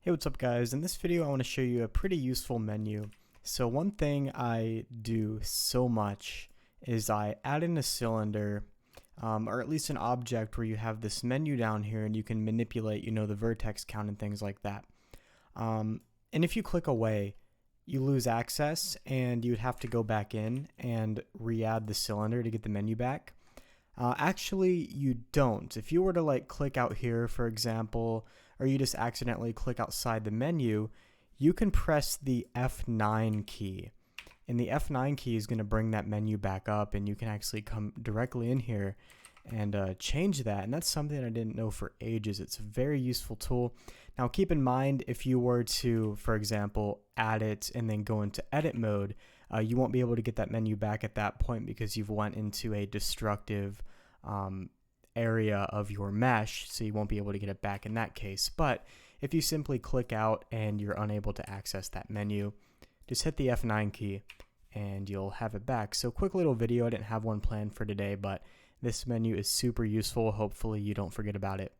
Hey, what's up guys? In this video I want to show you a pretty useful menu. So one thing I do so much is I add in a cylinder or at least an object where you have this menu down here and you can manipulate, the vertex count and things like that. And if you click away, you lose access and you would have to go back in and re-add the cylinder to get the menu back. Actually, you don't. If you were to click out here, for example, or you just accidentally click outside the menu, you can press the F9 key. And the F9 key is going to bring that menu back up, and you can actually come directly in here and change that. And that's something I didn't know for ages. It's a very useful tool. Now, keep in mind, if you were to, for example, add it and then go into edit mode, you won't be able to get that menu back at that point because you've went into a destructive area of your mesh, so you won't be able to get it back in that case. But if you simply click out and you're unable to access that menu, just hit the F9 key and you'll have it back. So quick little video, I didn't have one planned for today, but this menu is super useful. Hopefully you don't forget about it.